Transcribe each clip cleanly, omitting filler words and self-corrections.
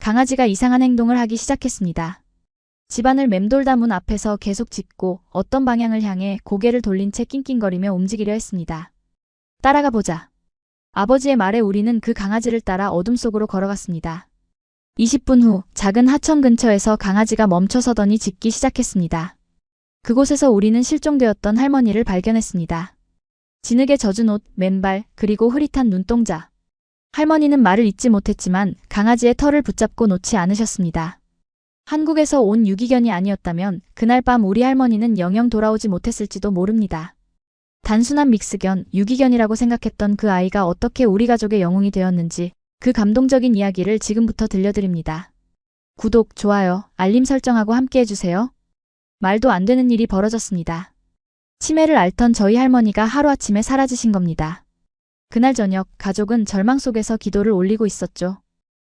강아지가 이상한 행동을 하기 시작했습니다. 집안을 맴돌다 문 앞에서 계속 짖고 어떤 방향을 향해 고개를 돌린 채 낑낑거리며 움직이려 했습니다. 따라가 보자. 아버지의 말에 우리는 그 강아지를 따라 어둠 속으로 걸어갔습니다. 20분 후 작은 하천 근처에서 강아지가 멈춰서더니 짖기 시작했습니다. 그곳에서 우리는 실종되었던 할머니를 발견했습니다. 진흙에 젖은 옷, 맨발, 그리고 흐릿한 눈동자. 할머니는 말을 잇지 못했지만 강아지의 털을 붙잡고 놓지 않으셨습니다. 한국에서 온 유기견이 아니었다면 그날 밤 우리 할머니는 영영 돌아오지 못했을지도 모릅니다. 단순한 믹스견, 유기견이라고 생각했던 그 아이가 어떻게 우리 가족의 영웅이 되었는지 그 감동적인 이야기를 지금부터 들려드립니다. 구독, 좋아요, 알림 설정하고 함께 해주세요. 말도 안 되는 일이 벌어졌습니다. 치매를 앓던 저희 할머니가 하루아침에 사라지신 겁니다. 그날 저녁 가족은 절망 속에서 기도를 올리고 있었죠.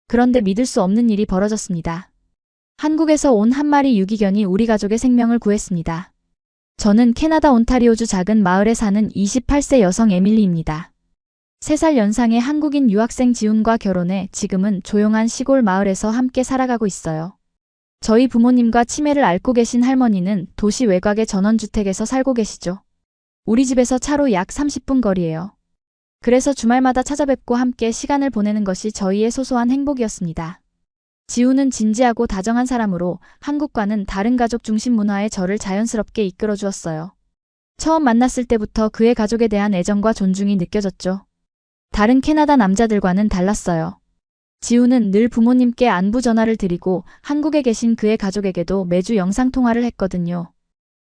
그런데 믿을 수 없는 일이 벌어졌습니다. 한국에서 온 한 마리 유기견이 우리 가족의 생명을 구했습니다. 저는 캐나다 온타리오주 작은 마을에 사는 28세 여성 에밀리입니다. 3살 연상의 한국인 유학생 지훈과 결혼해 지금은 조용한 시골 마을에서 함께 살아가고 있어요. 저희 부모님과 치매를 앓고 계신 할머니는 도시 외곽의 전원주택에서 살고 계시죠. 우리 집에서 차로 약 30분 거리예요. 그래서 주말마다 찾아뵙고 함께 시간을 보내는 것이 저희의 소소한 행복이었습니다. 지훈은 진지하고 다정한 사람으로 한국과는 다른 가족 중심 문화에 저를 자연스럽게 이끌어 주었어요. 처음 만났을 때부터 그의 가족에 대한 애정과 존중이 느껴졌죠. 다른 캐나다 남자들과는 달랐어요. 지훈은 늘 부모님께 안부 전화를 드리고 한국에 계신 그의 가족에게도 매주 영상통화를 했거든요.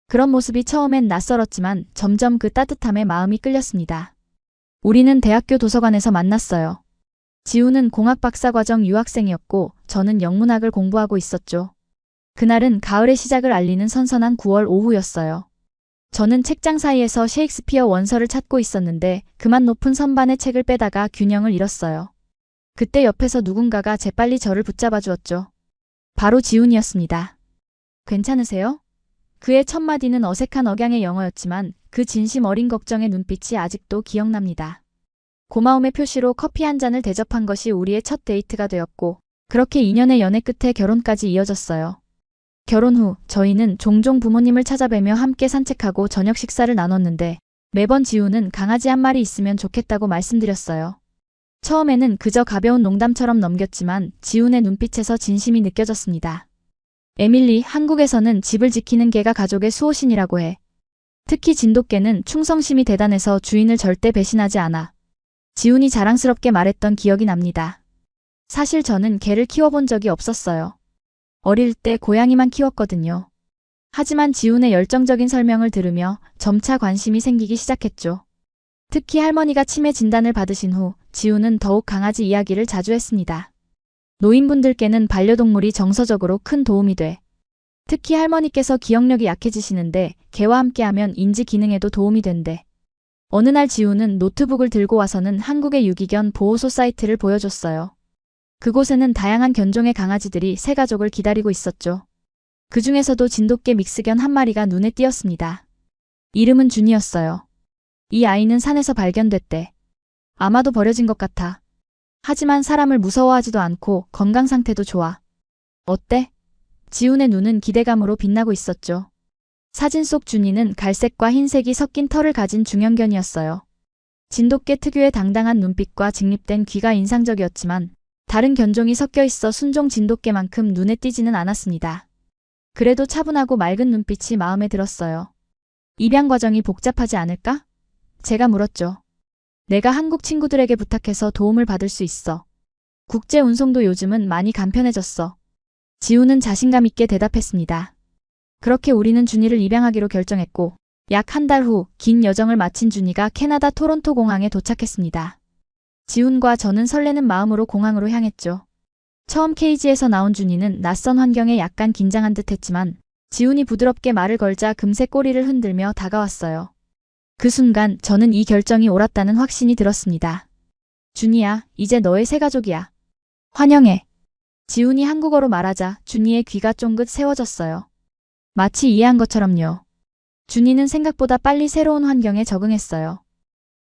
그런 모습이 처음엔 낯설었지만 점점 그 따뜻함에 마음이 끌렸습니다. 우리는 대학교 도서관에서 만났어요. 지훈은 공학 박사과정 유학생이었고 저는 영문학을 공부하고 있었죠. 그날은 가을의 시작을 알리는 선선한 9월 오후였어요. 저는 책장 사이에서 셰익스피어 원서를 찾고 있었는데 그만 높은 선반의 책을 빼다가 균형을 잃었어요. 그때 옆에서 누군가가 재빨리 저를 붙잡아 주었죠. 바로 지훈이었습니다. 괜찮으세요? 그의 첫 마디는 어색한 억양의 영어였지만 그 진심 어린 걱정의 눈빛이 아직도 기억납니다. 고마움의 표시로 커피 한 잔을 대접한 것이 우리의 첫 데이트가 되었고 그렇게 2년의 연애 끝에 결혼까지 이어졌어요. 결혼 후 저희는 종종 부모님을 찾아뵈며 함께 산책하고 저녁 식사를 나눴는데 매번 지훈은 강아지 한 마리 있으면 좋겠다고 말씀드렸어요. 처음에는 그저 가벼운 농담처럼 넘겼지만 지훈의 눈빛에서 진심이 느껴졌습니다. 에밀리, 한국에서는 집을 지키는 개가 가족의 수호신이라고 해. 특히 진돗개는 충성심이 대단해서 주인을 절대 배신하지 않아. 지훈이 자랑스럽게 말했던 기억이 납니다. 사실 저는 개를 키워본 적이 없었어요. 어릴 때 고양이만 키웠거든요. 하지만 지훈의 열정적인 설명을 들으며 점차 관심이 생기기 시작했죠. 특히 할머니가 치매 진단을 받으신 후 지훈은 더욱 강아지 이야기를 자주 했습니다. 노인분들께는 반려동물이 정서적으로 큰 도움이 돼. 특히 할머니께서 기억력이 약해지시는데 개와 함께하면 인지 기능에도 도움이 된대. 어느 날 지훈은 노트북을 들고 와서는 한국의 유기견 보호소 사이트를 보여줬어요. 그곳에는 다양한 견종의 강아지들이 새 가족을 기다리고 있었죠. 그 중에서도 진돗개 믹스견 한 마리가 눈에 띄었습니다. 이름은 준이었어요. 이 아이는 산에서 발견됐대. 아마도 버려진 것 같아. 하지만 사람을 무서워하지도 않고 건강 상태도 좋아. 어때? 지훈의 눈은 기대감으로 빛나고 있었죠. 사진 속 준이는 갈색과 흰색이 섞인 털을 가진 중형견이었어요. 진돗개 특유의 당당한 눈빛과 직립된 귀가 인상적이었지만 다른 견종이 섞여 있어 순종 진돗개만큼 눈에 띄지는 않았습니다. 그래도 차분하고 맑은 눈빛이 마음에 들었어요. 입양 과정이 복잡하지 않을까? 제가 물었죠. 내가 한국 친구들에게 부탁해서 도움을 받을 수 있어. 국제 운송도 요즘은 많이 간편해졌어. 지훈은 자신감 있게 대답했습니다. 그렇게 우리는 준이를 입양하기로 결정했고 약 한 달 후 긴 여정을 마친 준이가 캐나다 토론토 공항에 도착했습니다. 지훈과 저는 설레는 마음으로 공항으로 향했죠. 처음 케이지에서 나온 준이는 낯선 환경에 약간 긴장한 듯 했지만 지훈이 부드럽게 말을 걸자 금세 꼬리를 흔들며 다가왔어요. 그 순간 저는 이 결정이 옳았다는 확신이 들었습니다. 준이야, 이제 너의 새 가족이야. 환영해. 지훈이 한국어로 말하자 준이의 귀가 쫑긋 세워졌어요. 마치 이해한 것처럼요. 준이는 생각보다 빨리 새로운 환경에 적응했어요.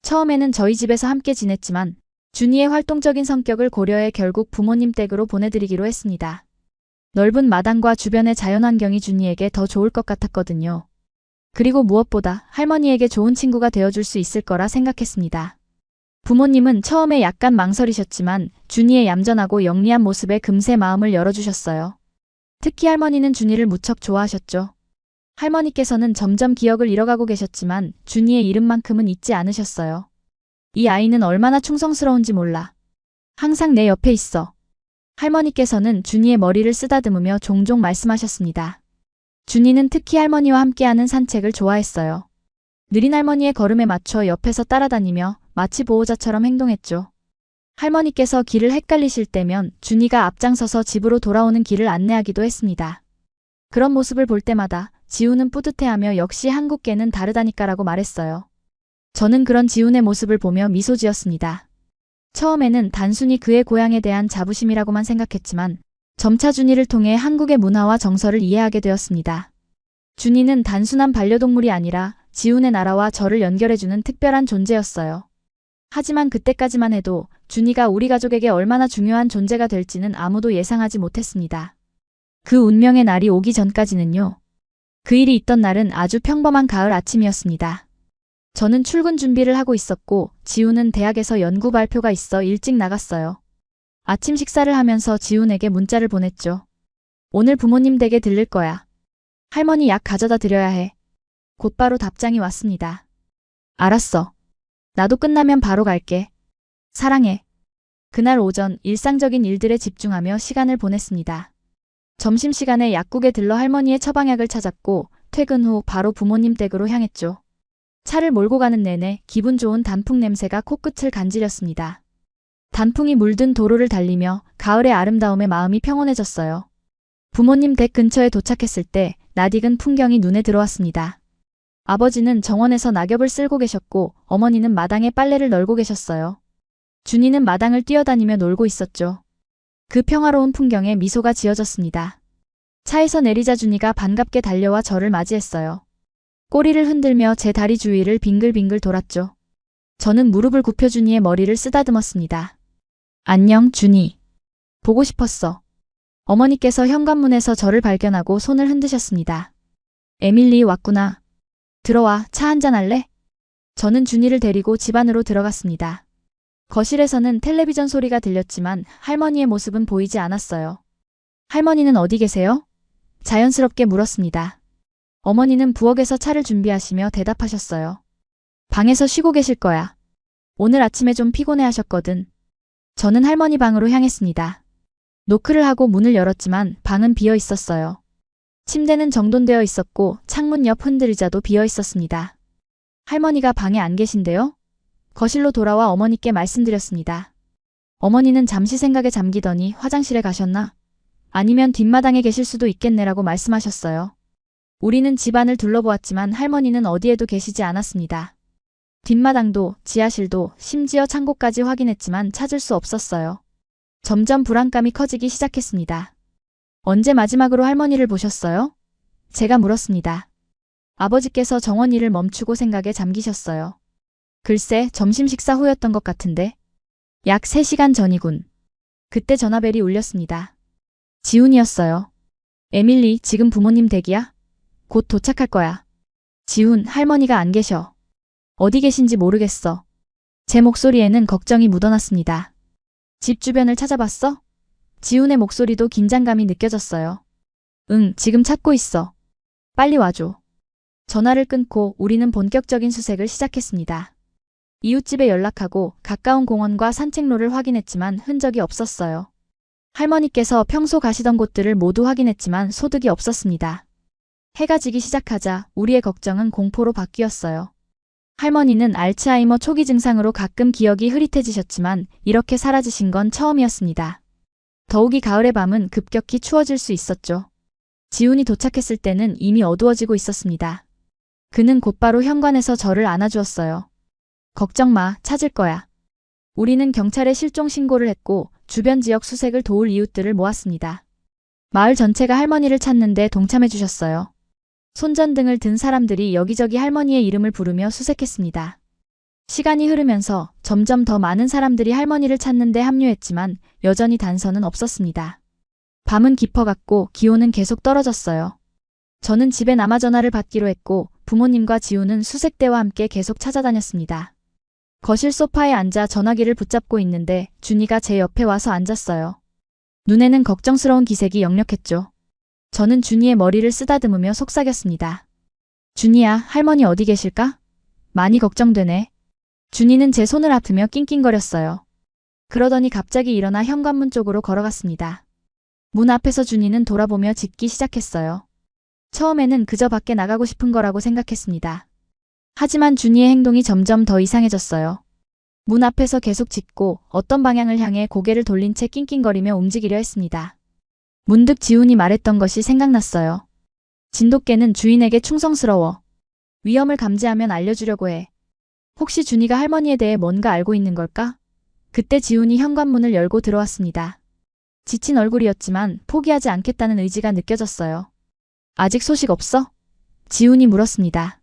처음에는 저희 집에서 함께 지냈지만 준이의 활동적인 성격을 고려해 결국 부모님 댁으로 보내드리기로 했습니다. 넓은 마당과 주변의 자연환경이 준이에게 더 좋을 것 같았거든요. 그리고 무엇보다 할머니에게 좋은 친구가 되어줄 수 있을 거라 생각했습니다. 부모님은 처음에 약간 망설이셨지만 준이의 얌전하고 영리한 모습에 금세 마음을 열어주셨어요. 특히 할머니는 준이를 무척 좋아하셨죠. 할머니께서는 점점 기억을 잃어가고 계셨지만 준이의 이름만큼은 잊지 않으셨어요. 이 아이는 얼마나 충성스러운지 몰라. 항상 내 옆에 있어. 할머니께서는 준이의 머리를 쓰다듬으며 종종 말씀하셨습니다. 준이는 특히 할머니와 함께하는 산책을 좋아했어요. 느린 할머니의 걸음에 맞춰 옆에서 따라다니며 마치 보호자처럼 행동했죠. 할머니께서 길을 헷갈리실 때면 준이가 앞장서서 집으로 돌아오는 길을 안내하기도 했습니다. 그런 모습을 볼 때마다 지우는 뿌듯해하며 역시 한국계는 다르다니까라고 말했어요. 저는 그런 지훈의 모습을 보며 미소 지었습니다. 처음에는 단순히 그의 고향에 대한 자부심이라고만 생각했지만 점차 준이를 통해 한국의 문화와 정서를 이해하게 되었습니다. 준이는 단순한 반려동물이 아니라 지훈의 나라와 저를 연결해주는 특별한 존재였어요. 하지만 그때까지만 해도 준이가 우리 가족에게 얼마나 중요한 존재가 될지는 아무도 예상하지 못했습니다. 그 운명의 날이 오기 전까지는요. 그 일이 있던 날은 아주 평범한 가을 아침이었습니다. 저는 출근 준비를 하고 있었고 지훈은 대학에서 연구 발표가 있어 일찍 나갔어요. 아침 식사를 하면서 지훈에게 문자를 보냈죠. 오늘 부모님 댁에 들를 거야. 할머니 약 가져다 드려야 해. 곧바로 답장이 왔습니다. 알았어. 나도 끝나면 바로 갈게. 사랑해. 그날 오전 일상적인 일들에 집중하며 시간을 보냈습니다. 점심시간에 약국에 들러 할머니의 처방약을 찾았고 퇴근 후 바로 부모님 댁으로 향했죠. 차를 몰고 가는 내내 기분 좋은 단풍 냄새가 코끝을 간지렸습니다. 단풍이 물든 도로를 달리며 가을의 아름다움에 마음이 평온해졌어요. 부모님 댁 근처에 도착했을 때 낯익은 풍경이 눈에 들어왔습니다. 아버지는 정원에서 낙엽을 쓸고 계셨고 어머니는 마당에 빨래를 널고 계셨어요. 준이는 마당을 뛰어다니며 놀고 있었죠. 그 평화로운 풍경에 미소가 지어졌습니다. 차에서 내리자 준이가 반갑게 달려와 저를 맞이했어요. 꼬리를 흔들며 제 다리 주위를 빙글빙글 돌았죠. 저는 무릎을 굽혀 준이의 머리를 쓰다듬었습니다. 안녕, 준이. 보고 싶었어. 어머니께서 현관문에서 저를 발견하고 손을 흔드셨습니다. 에밀리 왔구나. 들어와, 차 한잔 할래? 저는 준이를 데리고 집 안으로 들어갔습니다. 거실에서는 텔레비전 소리가 들렸지만 할머니의 모습은 보이지 않았어요. 할머니는 어디 계세요? 자연스럽게 물었습니다. 어머니는 부엌에서 차를 준비하시며 대답하셨어요. 방에서 쉬고 계실 거야. 오늘 아침에 좀 피곤해 하셨거든. 저는 할머니 방으로 향했습니다. 노크를 하고 문을 열었지만 방은 비어 있었어요. 침대는 정돈되어 있었고 창문 옆 흔들의자도 비어 있었습니다. 할머니가 방에 안 계신데요? 거실로 돌아와 어머니께 말씀드렸습니다. 어머니는 잠시 생각에 잠기더니 화장실에 가셨나? 아니면 뒷마당에 계실 수도 있겠네라고 말씀하셨어요. 우리는 집안을 둘러보았지만 할머니는 어디에도 계시지 않았습니다. 뒷마당도 지하실도 심지어 창고까지 확인했지만 찾을 수 없었어요. 점점 불안감이 커지기 시작했습니다. 언제 마지막으로 할머니를 보셨어요? 제가 물었습니다. 아버지께서 정원 일을 멈추고 생각에 잠기셨어요. 글쎄, 점심 식사 후였던 것 같은데. 약 3시간 전이군. 그때 전화벨이 울렸습니다. 지훈이었어요. 에밀리, 지금 부모님 댁이야? 곧 도착할 거야. 지훈, 할머니가 안 계셔. 어디 계신지 모르겠어. 제 목소리에는 걱정이 묻어났습니다. 집 주변을 찾아봤어? 지훈의 목소리도 긴장감이 느껴졌어요. 응, 지금 찾고 있어. 빨리 와줘. 전화를 끊고 우리는 본격적인 수색을 시작했습니다. 이웃집에 연락하고 가까운 공원과 산책로를 확인했지만 흔적이 없었어요. 할머니께서 평소 가시던 곳들을 모두 확인했지만 소득이 없었습니다. 해가 지기 시작하자 우리의 걱정은 공포로 바뀌었어요. 할머니는 알츠하이머 초기 증상으로 가끔 기억이 흐릿해지셨지만 이렇게 사라지신 건 처음이었습니다. 더욱이 가을의 밤은 급격히 추워질 수 있었죠. 지훈이 도착했을 때는 이미 어두워지고 있었습니다. 그는 곧바로 현관에서 저를 안아주었어요. 걱정 마, 찾을 거야. 우리는 경찰에 실종 신고를 했고 주변 지역 수색을 도울 이웃들을 모았습니다. 마을 전체가 할머니를 찾는데 동참해 주셨어요. 손전등을 든 사람들이 여기저기 할머니의 이름을 부르며 수색했습니다. 시간이 흐르면서 점점 더 많은 사람들이 할머니를 찾는 데 합류했지만 여전히 단서는 없었습니다. 밤은 깊어갔고 기온은 계속 떨어졌어요. 저는 집에 남아 전화를 받기로 했고 부모님과 지우는 수색대와 함께 계속 찾아다녔습니다. 거실 소파에 앉아 전화기를 붙잡고 있는데 준이가 제 옆에 와서 앉았어요. 눈에는 걱정스러운 기색이 역력했죠. 저는 준이의 머리를 쓰다듬으며 속삭였습니다. 준이야, 할머니 어디 계실까? 많이 걱정되네. 준이는 제 손을 아프며 낑낑거렸어요. 그러더니 갑자기 일어나 현관문 쪽으로 걸어갔습니다. 문 앞에서 준이는 돌아보며 짖기 시작했어요. 처음에는 그저 밖에 나가고 싶은 거라고 생각했습니다. 하지만 준이의 행동이 점점 더 이상해졌어요. 문 앞에서 계속 짖고 어떤 방향을 향해 고개를 돌린 채 낑낑거리며 움직이려 했습니다. 문득 지훈이 말했던 것이 생각났어요. 진돗개는 주인에게 충성스러워. 위험을 감지하면 알려주려고 해. 혹시 준이가 할머니에 대해 뭔가 알고 있는 걸까? 그때 지훈이 현관문을 열고 들어왔습니다. 지친 얼굴이었지만 포기하지 않겠다는 의지가 느껴졌어요. 아직 소식 없어? 지훈이 물었습니다.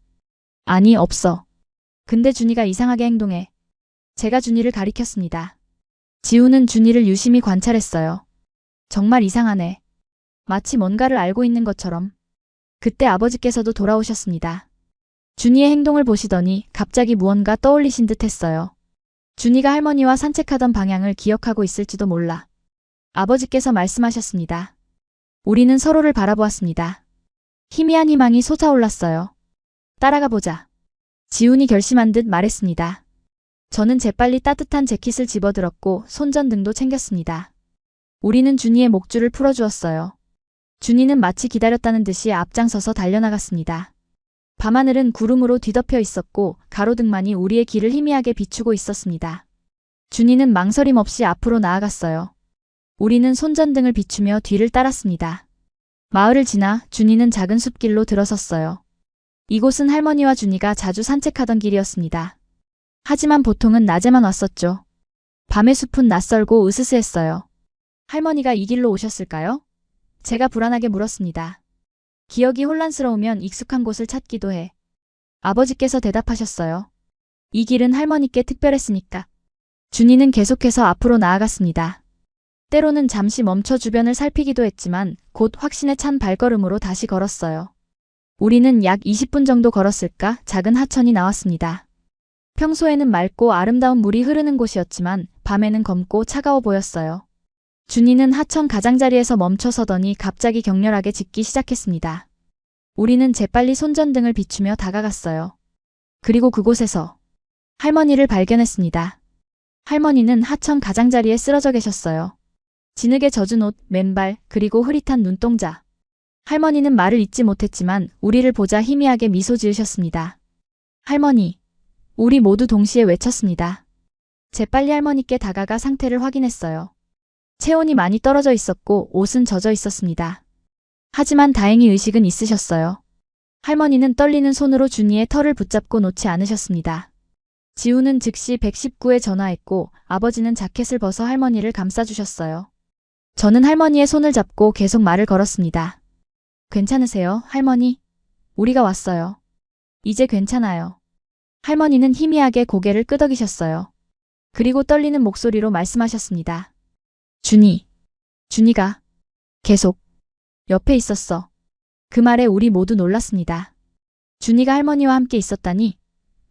아니, 없어. 근데 준이가 이상하게 행동해. 제가 준이를 가리켰습니다. 지훈은 준이를 유심히 관찰했어요. 정말 이상하네. 마치 뭔가를 알고 있는 것처럼. 그때 아버지께서도 돌아오셨습니다. 준이의 행동을 보시더니 갑자기 무언가 떠올리신 듯 했어요. 준이가 할머니와 산책하던 방향을 기억하고 있을지도 몰라. 아버지께서 말씀하셨습니다. 우리는 서로를 바라보았습니다. 희미한 희망이 솟아올랐어요. 따라가 보자. 지훈이 결심한 듯 말했습니다. 저는 재빨리 따뜻한 재킷을 집어들었고 손전등도 챙겼습니다. 우리는 준이의 목줄을 풀어주었어요. 준이는 마치 기다렸다는 듯이 앞장서서 달려나갔습니다. 밤하늘은 구름으로 뒤덮여 있었고 가로등만이 우리의 길을 희미하게 비추고 있었습니다. 준이는 망설임 없이 앞으로 나아갔어요. 우리는 손전등을 비추며 뒤를 따랐습니다. 마을을 지나 준이는 작은 숲길로 들어섰어요. 이곳은 할머니와 준이가 자주 산책하던 길이었습니다. 하지만 보통은 낮에만 왔었죠. 밤의 숲은 낯설고 으스스했어요. 할머니가 이 길로 오셨을까요? 제가 불안하게 물었습니다. 기억이 혼란스러우면 익숙한 곳을 찾기도 해. 아버지께서 대답하셨어요. 이 길은 할머니께 특별했으니까. 준이는 계속해서 앞으로 나아갔습니다. 때로는 잠시 멈춰 주변을 살피기도 했지만 곧 확신에 찬 발걸음으로 다시 걸었어요. 우리는 약 20분 정도 걸었을까 작은 하천이 나왔습니다. 평소에는 맑고 아름다운 물이 흐르는 곳이었지만 밤에는 검고 차가워 보였어요. 준이는 하천 가장자리에서 멈춰 서더니 갑자기 격렬하게 짖기 시작했습니다. 우리는 재빨리 손전등을 비추며 다가갔어요. 그리고 그곳에서 할머니를 발견했습니다. 할머니는 하천 가장자리에 쓰러져 계셨어요. 진흙에 젖은 옷, 맨발, 그리고 흐릿한 눈동자. 할머니는 말을 잇지 못했지만 우리를 보자 희미하게 미소 지으셨습니다. 할머니. 우리 모두 동시에 외쳤습니다. 재빨리 할머니께 다가가 상태를 확인했어요. 체온이 많이 떨어져 있었고 옷은 젖어 있었습니다. 하지만 다행히 의식은 있으셨어요. 할머니는 떨리는 손으로 준이의 털을 붙잡고 놓지 않으셨습니다. 지우는 즉시 119에 전화했고 아버지는 자켓을 벗어 할머니를 감싸주셨어요. 저는 할머니의 손을 잡고 계속 말을 걸었습니다. 괜찮으세요, 할머니? 우리가 왔어요. 이제 괜찮아요. 할머니는 희미하게 고개를 끄덕이셨어요. 그리고 떨리는 목소리로 말씀하셨습니다. 준이가 계속 옆에 있었어. 그 말에 우리 모두 놀랐습니다. 준이가 할머니와 함께 있었다니.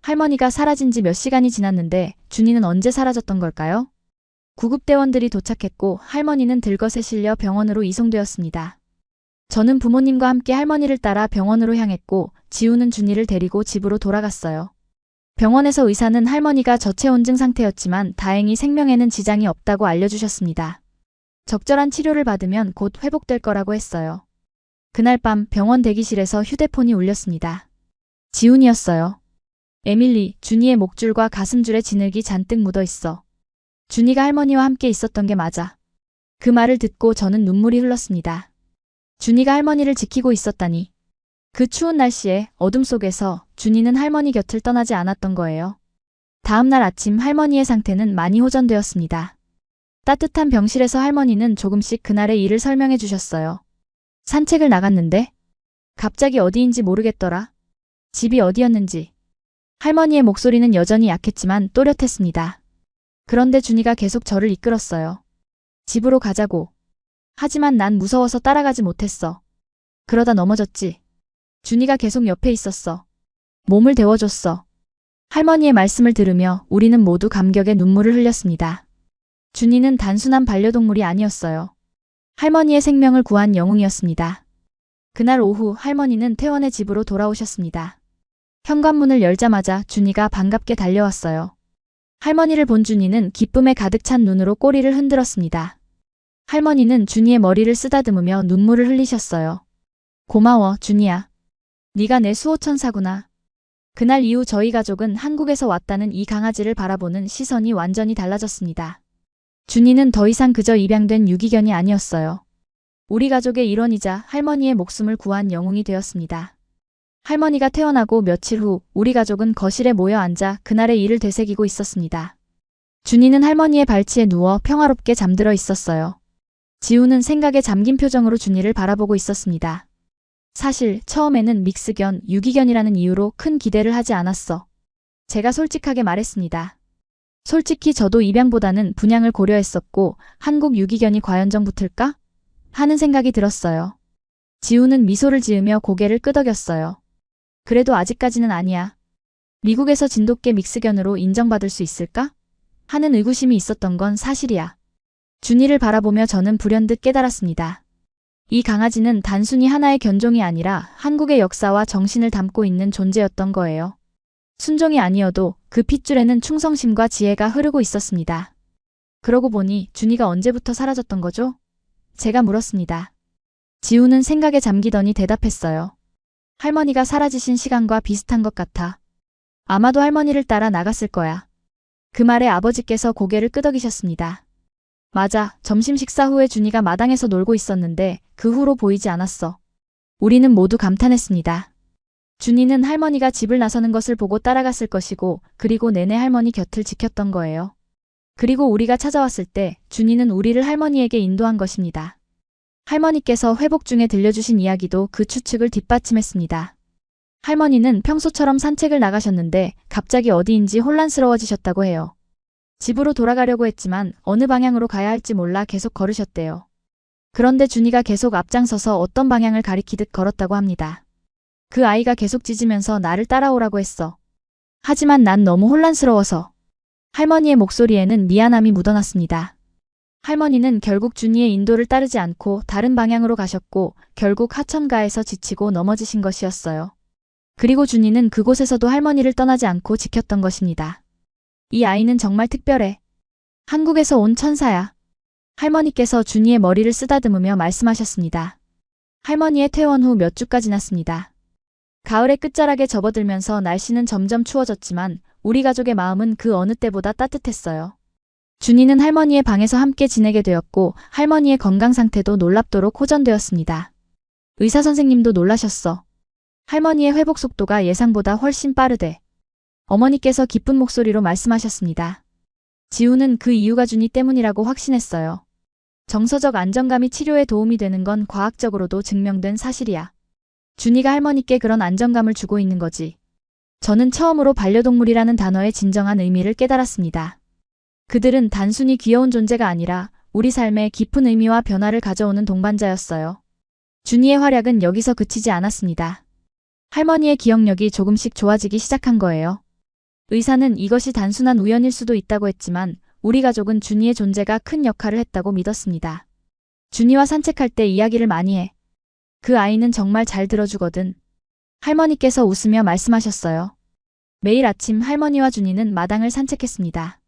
할머니가 사라진 지 몇 시간이 지났는데 준이는 언제 사라졌던 걸까요? 구급대원들이 도착했고 할머니는 들것에 실려 병원으로 이송되었습니다. 저는 부모님과 함께 할머니를 따라 병원으로 향했고 지우는 준이를 데리고 집으로 돌아갔어요. 병원에서 의사는 할머니가 저체온증 상태였지만 다행히 생명에는 지장이 없다고 알려주셨습니다. 적절한 치료를 받으면 곧 회복될 거라고 했어요. 그날 밤 병원 대기실에서 휴대폰이 울렸습니다. 지훈이었어요. 에밀리, 준이의 목줄과 가슴줄에 진흙이 잔뜩 묻어 있어. 준이가 할머니와 함께 있었던 게 맞아. 그 말을 듣고 저는 눈물이 흘렀습니다. 준이가 할머니를 지키고 있었다니. 그 추운 날씨에 어둠 속에서 준이는 할머니 곁을 떠나지 않았던 거예요. 다음 날 아침 할머니의 상태는 많이 호전되었습니다. 따뜻한 병실에서 할머니는 조금씩 그날의 일을 설명해 주셨어요. 산책을 나갔는데 갑자기 어디인지 모르겠더라. 집이 어디였는지. 할머니의 목소리는 여전히 약했지만 또렷했습니다. 그런데 준이가 계속 저를 이끌었어요. 집으로 가자고. 하지만 난 무서워서 따라가지 못했어. 그러다 넘어졌지. 준이가 계속 옆에 있었어. 몸을 데워줬어. 할머니의 말씀을 들으며 우리는 모두 감격의 눈물을 흘렸습니다. 준이는 단순한 반려동물이 아니었어요. 할머니의 생명을 구한 영웅이었습니다. 그날 오후 할머니는 퇴원의 집으로 돌아오셨습니다. 현관문을 열자마자 준이가 반갑게 달려왔어요. 할머니를 본 준이는 기쁨에 가득 찬 눈으로 꼬리를 흔들었습니다. 할머니는 준이의 머리를 쓰다듬으며 눈물을 흘리셨어요. 고마워, 준이야. 네가 내 수호천사구나. 그날 이후 저희 가족은 한국에서 왔다는 이 강아지를 바라보는 시선이 완전히 달라졌습니다. 준이는 더 이상 그저 입양된 유기견이 아니었어요. 우리 가족의 일원이자 할머니의 목숨을 구한 영웅이 되었습니다. 할머니가 퇴원하고 며칠 후 우리 가족은 거실에 모여 앉아 그날의 일을 되새기고 있었습니다. 준이는 할머니의 발치에 누워 평화롭게 잠들어 있었어요. 지우는 생각에 잠긴 표정으로 준이를 바라보고 있었습니다. 사실 처음에는 믹스견, 유기견이라는 이유로 큰 기대를 하지 않았어. 제가 솔직하게 말했습니다. 솔직히 저도 입양보다는 분양을 고려했었고 한국 유기견이 과연 정 붙을까? 하는 생각이 들었어요. 지우는 미소를 지으며 고개를 끄덕였어요. 그래도 아직까지는 아니야. 미국에서 진돗개 믹스견으로 인정받을 수 있을까? 하는 의구심이 있었던 건 사실이야. 준이를 바라보며 저는 불현듯 깨달았습니다. 이 강아지는 단순히 하나의 견종이 아니라 한국의 역사와 정신을 담고 있는 존재였던 거예요. 순종이 아니어도 그 핏줄에는 충성심과 지혜가 흐르고 있었습니다. 그러고 보니 준이가 언제부터 사라졌던 거죠? 제가 물었습니다. 지우는 생각에 잠기더니 대답했어요. 할머니가 사라지신 시간과 비슷한 것 같아. 아마도 할머니를 따라 나갔을 거야. 그 말에 아버지께서 고개를 끄덕이셨습니다. 맞아, 점심 식사 후에 준이가 마당에서 놀고 있었는데 그 후로 보이지 않았어. 우리는 모두 감탄했습니다. 준이는 할머니가 집을 나서는 것을 보고 따라갔을 것이고 그리고 내내 할머니 곁을 지켰던 거예요. 그리고 우리가 찾아왔을 때 준이는 우리를 할머니에게 인도한 것입니다. 할머니께서 회복 중에 들려주신 이야기도 그 추측을 뒷받침했습니다. 할머니는 평소처럼 산책을 나가셨는데 갑자기 어디인지 혼란스러워지셨다고 해요. 집으로 돌아가려고 했지만 어느 방향으로 가야 할지 몰라 계속 걸으셨대요. 그런데 준이가 계속 앞장서서 어떤 방향을 가리키듯 걸었다고 합니다. 그 아이가 계속 짖으면서 나를 따라오라고 했어. 하지만 난 너무 혼란스러워서. 할머니의 목소리에는 미안함이 묻어났습니다. 할머니는 결국 준이의 인도를 따르지 않고 다른 방향으로 가셨고 결국 하천가에서 지치고 넘어지신 것이었어요. 그리고 준이는 그곳에서도 할머니를 떠나지 않고 지켰던 것입니다. 이 아이는 정말 특별해. 한국에서 온 천사야. 할머니께서 준이의 머리를 쓰다듬으며 말씀하셨습니다. 할머니의 퇴원 후 몇 주가 지났습니다. 가을의 끝자락에 접어들면서 날씨는 점점 추워졌지만 우리 가족의 마음은 그 어느 때보다 따뜻했어요. 준이는 할머니의 방에서 함께 지내게 되었고 할머니의 건강 상태도 놀랍도록 호전되었습니다. 의사 선생님도 놀라셨어. 할머니의 회복 속도가 예상보다 훨씬 빠르대. 어머니께서 기쁜 목소리로 말씀하셨습니다. 지우는 그 이유가 준이 때문이라고 확신했어요. 정서적 안정감이 치료에 도움이 되는 건 과학적으로도 증명된 사실이야. 준이가 할머니께 그런 안정감을 주고 있는 거지. 저는 처음으로 반려동물이라는 단어의 진정한 의미를 깨달았습니다. 그들은 단순히 귀여운 존재가 아니라 우리 삶에 깊은 의미와 변화를 가져오는 동반자였어요. 준이의 활약은 여기서 그치지 않았습니다. 할머니의 기억력이 조금씩 좋아지기 시작한 거예요. 의사는 이것이 단순한 우연일 수도 있다고 했지만 우리 가족은 준이의 존재가 큰 역할을 했다고 믿었습니다. 준이와 산책할 때 이야기를 많이 해. 그 아이는 정말 잘 들어주거든. 할머니께서 웃으며 말씀하셨어요. 매일 아침 할머니와 준이는 마당을 산책했습니다.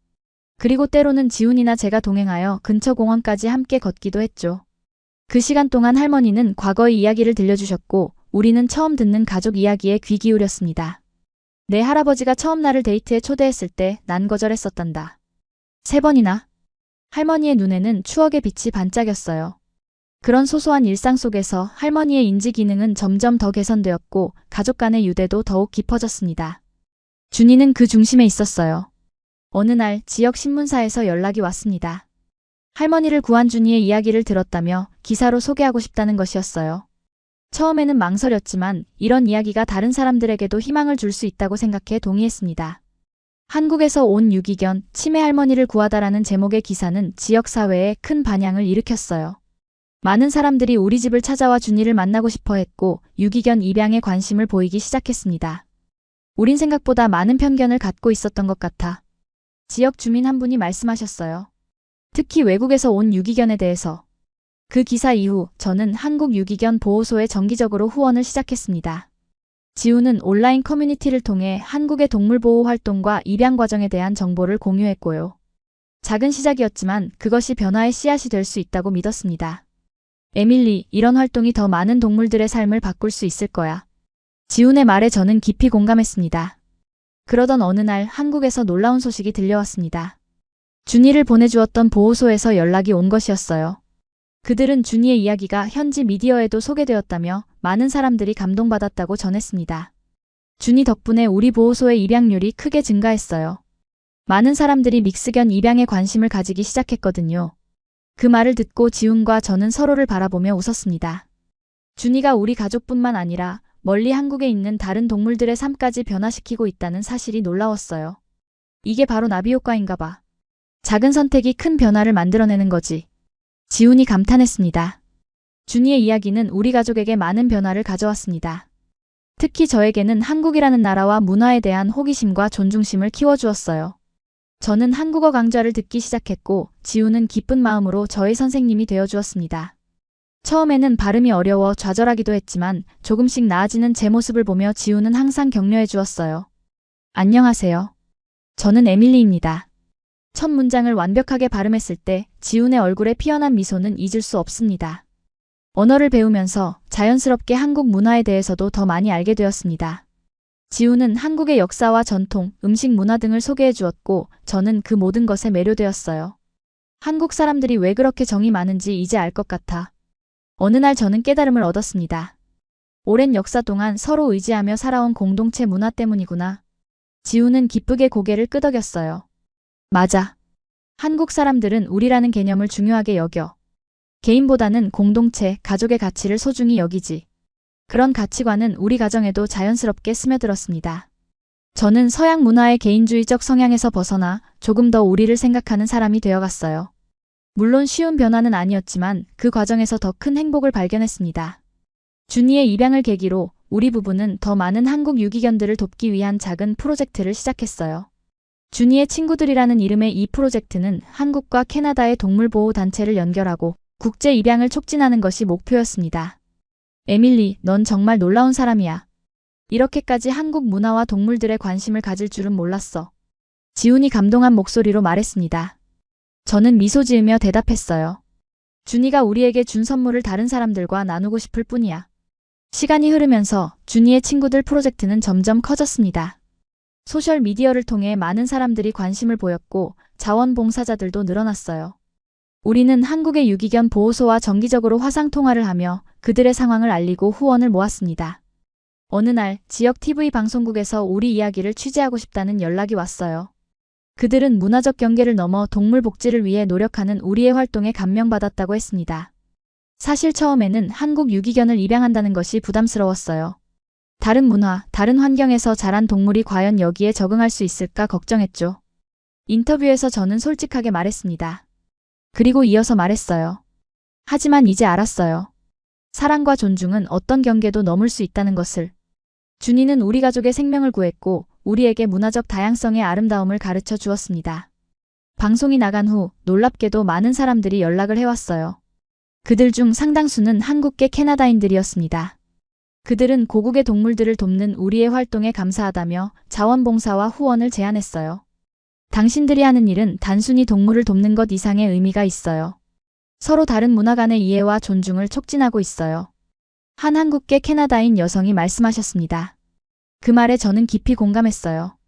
그리고 때로는 지훈이나 제가 동행하여 근처 공원까지 함께 걷기도 했죠. 그 시간 동안 할머니는 과거의 이야기를 들려주셨고 우리는 처음 듣는 가족 이야기에 귀 기울였습니다. 내 할아버지가 처음 나를 데이트에 초대했을 때 난 거절했었단다. 3번이나. 할머니의 눈에는 추억의 빛이 반짝였어요. 그런 소소한 일상 속에서 할머니의 인지 기능은 점점 더 개선되었고 가족 간의 유대도 더욱 깊어졌습니다. 준이는 그 중심에 있었어요. 어느 날 지역 신문사에서 연락이 왔습니다. 할머니를 구한 준이의 이야기를 들었다며 기사로 소개하고 싶다는 것이었어요. 처음에는 망설였지만 이런 이야기가 다른 사람들에게도 희망을 줄 수 있다고 생각해 동의했습니다. 한국에서 온 유기견, 치매 할머니를 구하다라는 제목의 기사는 지역사회에 큰 반향을 일으켰어요. 많은 사람들이 우리 집을 찾아와 준이를 만나고 싶어 했고 유기견 입양에 관심을 보이기 시작했습니다. 우린 생각보다 많은 편견을 갖고 있었던 것 같아. 지역 주민 한 분이 말씀하셨어요. 특히 외국에서 온 유기견에 대해서. 그 기사 이후 저는 한국 유기견 보호소에 정기적으로 후원을 시작했습니다. 지우는 온라인 커뮤니티를 통해 한국의 동물보호 활동과 입양 과정에 대한 정보를 공유했고요. 작은 시작이었지만 그것이 변화의 씨앗이 될 수 있다고 믿었습니다. 에밀리, 이런 활동이 더 많은 동물들의 삶을 바꿀 수 있을 거야. 지훈의 말에 저는 깊이 공감했습니다. 그러던 어느 날 한국에서 놀라운 소식이 들려왔습니다. 준이를 보내주었던 보호소에서 연락이 온 것이었어요. 그들은 준이의 이야기가 현지 미디어에도 소개되었다며 많은 사람들이 감동받았다고 전했습니다. 준이 덕분에 우리 보호소의 입양률이 크게 증가했어요. 많은 사람들이 믹스견 입양에 관심을 가지기 시작했거든요. 그 말을 듣고 지훈과 저는 서로를 바라보며 웃었습니다. 준이가 우리 가족뿐만 아니라 멀리 한국에 있는 다른 동물들의 삶까지 변화시키고 있다는 사실이 놀라웠어요. 이게 바로 나비 효과인가 봐. 작은 선택이 큰 변화를 만들어내는 거지. 지훈이 감탄했습니다. 준이의 이야기는 우리 가족에게 많은 변화를 가져왔습니다. 특히 저에게는 한국이라는 나라와 문화에 대한 호기심과 존중심을 키워주었어요. 저는 한국어 강좌를 듣기 시작했고 지훈은 기쁜 마음으로 저의 선생님이 되어주었습니다. 처음에는 발음이 어려워 좌절하기도 했지만 조금씩 나아지는 제 모습을 보며 지훈은 항상 격려해 주었어요. 안녕하세요. 저는 에밀리입니다. 첫 문장을 완벽하게 발음했을 때 지훈의 얼굴에 피어난 미소는 잊을 수 없습니다. 언어를 배우면서 자연스럽게 한국 문화에 대해서도 더 많이 알게 되었습니다. 지훈은 한국의 역사와 전통, 음식 문화 등을 소개해 주었고 저는 그 모든 것에 매료되었어요. 한국 사람들이 왜 그렇게 정이 많은지 이제 알 것 같아. 어느 날 저는 깨달음을 얻었습니다. 오랜 역사 동안 서로 의지하며 살아온 공동체 문화 때문이구나. 지훈은 기쁘게 고개를 끄덕였어요. 맞아. 한국 사람들은 우리라는 개념을 중요하게 여겨. 개인보다는 공동체, 가족의 가치를 소중히 여기지. 그런 가치관은 우리 가정에도 자연스럽게 스며들었습니다. 저는 서양 문화의 개인주의적 성향에서 벗어나 조금 더 우리를 생각하는 사람이 되어갔어요. 물론 쉬운 변화는 아니었지만 그 과정에서 더 큰 행복을 발견했습니다. 준이의 입양을 계기로 우리 부부는 더 많은 한국 유기견들을 돕기 위한 작은 프로젝트를 시작했어요. 준이의 친구들이라는 이름의 이 프로젝트는 한국과 캐나다의 동물보호 단체를 연결하고 국제 입양을 촉진하는 것이 목표였습니다. 에밀리, 넌 정말 놀라운 사람이야. 이렇게까지 한국 문화와 동물들에 관심을 가질 줄은 몰랐어. 지훈이 감동한 목소리로 말했습니다. 저는 미소 지으며 대답했어요. 준이가 우리에게 준 선물을 다른 사람들과 나누고 싶을 뿐이야. 시간이 흐르면서 준이의 친구들 프로젝트는 점점 커졌습니다. 소셜미디어를 통해 많은 사람들이 관심을 보였고 자원봉사자들도 늘어났어요. 우리는 한국의 유기견 보호소와 정기적으로 화상통화를 하며 그들의 상황을 알리고 후원을 모았습니다. 어느 날 지역 TV 방송국에서 우리 이야기를 취재하고 싶다는 연락이 왔어요. 그들은 문화적 경계를 넘어 동물 복지를 위해 노력하는 우리의 활동에 감명받았다고 했습니다. 사실 처음에는 한국 유기견을 입양한다는 것이 부담스러웠어요. 다른 문화, 다른 환경에서 자란 동물이 과연 여기에 적응할 수 있을까 걱정했죠. 인터뷰에서 저는 솔직하게 말했습니다. 그리고 이어서 말했어요. 하지만 이제 알았어요. 사랑과 존중은 어떤 경계도 넘을 수 있다는 것을. 준이는 우리 가족의 생명을 구했고 우리에게 문화적 다양성의 아름다움을 가르쳐 주었습니다. 방송이 나간 후 놀랍게도 많은 사람들이 연락을 해왔어요. 그들 중 상당수는 한국계 캐나다인들이었습니다. 그들은 고국의 동물들을 돕는 우리의 활동에 감사하다며 자원봉사와 후원을 제안했어요. 당신들이 하는 일은 단순히 동물을 돕는 것 이상의 의미가 있어요. 서로 다른 문화 간의 이해와 존중을 촉진하고 있어요. 한 한국계 캐나다인 여성이 말씀하셨습니다. 그 말에 저는 깊이 공감했어요.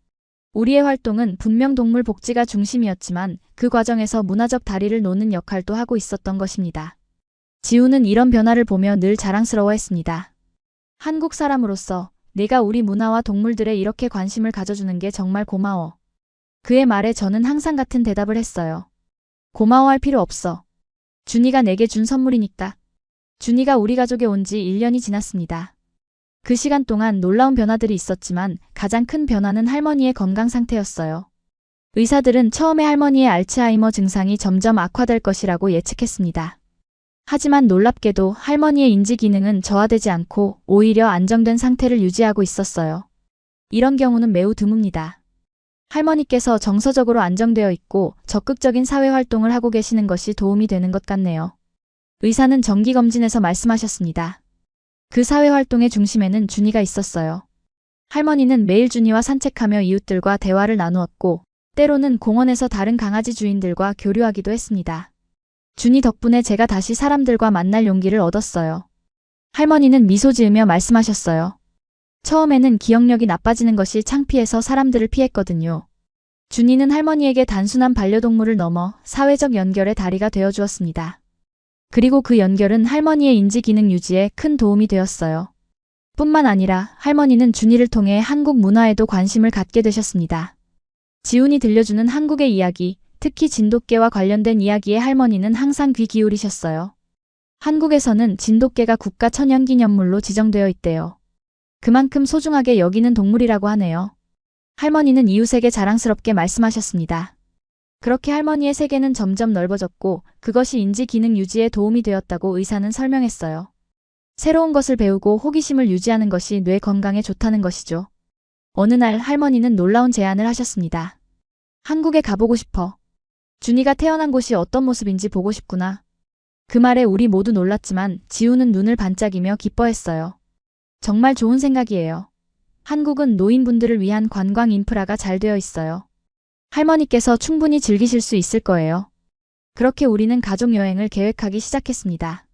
우리의 활동은 분명 동물 복지가 중심이었지만 그 과정에서 문화적 다리를 놓는 역할도 하고 있었던 것입니다. 지우는 이런 변화를 보며 늘 자랑스러워했습니다. 한국 사람으로서 내가 우리 문화와 동물들에 이렇게 관심을 가져주는 게 정말 고마워. 그의 말에 저는 항상 같은 대답을 했어요. 고마워할 필요 없어. 준이가 내게 준 선물이니까. 준이가 우리 가족에 온 지 1년이 지났습니다. 그 시간 동안 놀라운 변화들이 있었지만 가장 큰 변화는 할머니의 건강 상태였어요. 의사들은 처음에 할머니의 알츠하이머 증상이 점점 악화될 것이라고 예측했습니다. 하지만 놀랍게도 할머니의 인지 기능은 저하되지 않고 오히려 안정된 상태를 유지하고 있었어요. 이런 경우는 매우 드뭅니다. 할머니께서 정서적으로 안정되어 있고 적극적인 사회 활동을 하고 계시는 것이 도움이 되는 것 같네요. 의사는 정기검진에서 말씀하셨습니다. 그 사회 활동의 중심에는 준이가 있었어요. 할머니는 매일 준이와 산책하며 이웃들과 대화를 나누었고 때로는 공원에서 다른 강아지 주인들과 교류하기도 했습니다. 준이 덕분에 제가 다시 사람들과 만날 용기를 얻었어요. 할머니는 미소 지으며 말씀하셨어요. 처음에는 기억력이 나빠지는 것이 창피해서 사람들을 피했거든요. 준이는 할머니에게 단순한 반려동물을 넘어 사회적 연결의 다리가 되어주었습니다. 그리고 그 연결은 할머니의 인지 기능 유지에 큰 도움이 되었어요. 뿐만 아니라 할머니는 준이를 통해 한국 문화에도 관심을 갖게 되셨습니다. 지훈이 들려주는 한국의 이야기, 특히 진돗개와 관련된 이야기에 할머니는 항상 귀 기울이셨어요. 한국에서는 진돗개가 국가 천연기념물로 지정되어 있대요. 그만큼 소중하게 여기는 동물이라고 하네요. 할머니는 이웃에게 자랑스럽게 말씀하셨습니다. 그렇게 할머니의 세계는 점점 넓어졌고 그것이 인지 기능 유지에 도움이 되었다고 의사는 설명했어요. 새로운 것을 배우고 호기심을 유지하는 것이 뇌 건강에 좋다는 것이죠. 어느 날 할머니는 놀라운 제안을 하셨습니다. 한국에 가보고 싶어. 준이가 태어난 곳이 어떤 모습인지 보고 싶구나. 그 말에 우리 모두 놀랐지만 지우는 눈을 반짝이며 기뻐했어요. 정말 좋은 생각이에요. 한국은 노인분들을 위한 관광 인프라가 잘 되어 있어요. 할머니께서 충분히 즐기실 수 있을 거예요. 그렇게 우리는 가족 여행을 계획하기 시작했습니다.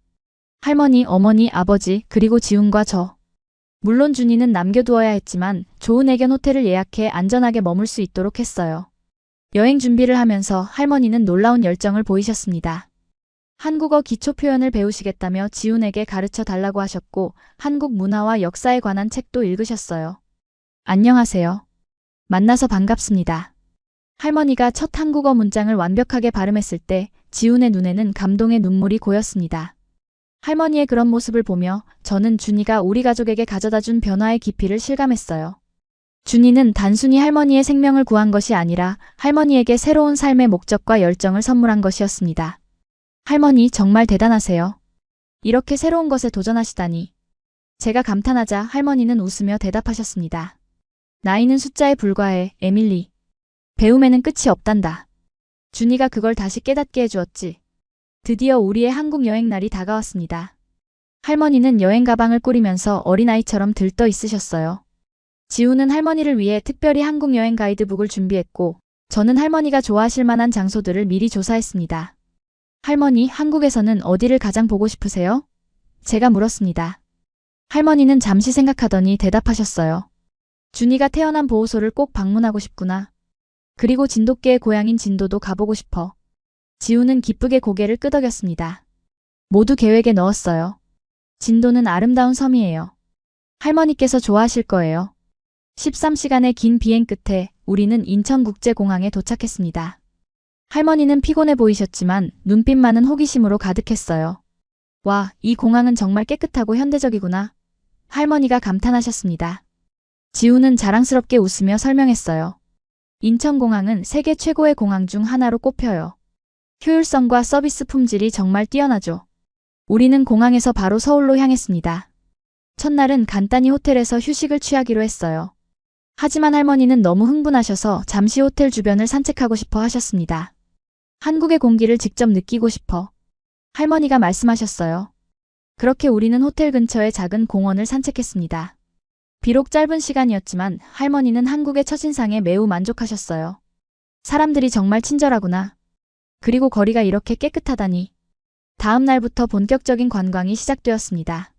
할머니, 어머니, 아버지, 그리고 지훈과 저. 물론 준이는 남겨두어야 했지만 좋은 애견 호텔을 예약해 안전하게 머물 수 있도록 했어요. 여행 준비를 하면서 할머니는 놀라운 열정을 보이셨습니다. 한국어 기초 표현을 배우시겠다며 지훈에게 가르쳐 달라고 하셨고 한국 문화와 역사에 관한 책도 읽으셨어요. 안녕하세요. 만나서 반갑습니다. 할머니가 첫 한국어 문장을 완벽하게 발음했을 때 지훈의 눈에는 감동의 눈물이 고였습니다. 할머니의 그런 모습을 보며 저는 준이가 우리 가족에게 가져다준 변화의 깊이를 실감했어요. 준이는 단순히 할머니의 생명을 구한 것이 아니라 할머니에게 새로운 삶의 목적과 열정을 선물한 것이었습니다. 할머니 정말 대단하세요. 이렇게 새로운 것에 도전하시다니. 제가 감탄하자 할머니는 웃으며 대답하셨습니다. 나이는 숫자에 불과해, 에밀리. 배움에는 끝이 없단다. 준이가 그걸 다시 깨닫게 해주었지. 드디어 우리의 한국 여행 날이 다가왔습니다. 할머니는 여행 가방을 꾸리면서 어린아이처럼 들떠 있으셨어요. 지우는 할머니를 위해 특별히 한국 여행 가이드북을 준비했고 저는 할머니가 좋아하실 만한 장소들을 미리 조사했습니다. 할머니, 한국에서는 어디를 가장 보고 싶으세요? 제가 물었습니다. 할머니는 잠시 생각하더니 대답하셨어요. 준이가 태어난 보호소를 꼭 방문하고 싶구나. 그리고 진돗개의 고향인 진도도 가보고 싶어. 지우는 기쁘게 고개를 끄덕였습니다. 모두 계획에 넣었어요. 진도는 아름다운 섬이에요. 할머니께서 좋아하실 거예요. 13시간의 긴 비행 끝에 우리는 인천국제공항에 도착했습니다. 할머니는 피곤해 보이셨지만 눈빛만은 호기심으로 가득했어요. 와, 이 공항은 정말 깨끗하고 현대적이구나. 할머니가 감탄하셨습니다. 지우는 자랑스럽게 웃으며 설명했어요. 인천공항은 세계 최고의 공항 중 하나로 꼽혀요. 효율성과 서비스 품질이 정말 뛰어나죠. 우리는 공항에서 바로 서울로 향했습니다. 첫날은 간단히 호텔에서 휴식을 취하기로 했어요. 하지만 할머니는 너무 흥분하셔서 잠시 호텔 주변을 산책하고 싶어 하셨습니다. 한국의 공기를 직접 느끼고 싶어. 할머니가 말씀하셨어요. 그렇게 우리는 호텔 근처의 작은 공원을 산책했습니다. 비록 짧은 시간이었지만 할머니는 한국의 첫인상에 매우 만족하셨어요. 사람들이 정말 친절하구나. 그리고 거리가 이렇게 깨끗하다니. 다음 날부터 본격적인 관광이 시작되었습니다.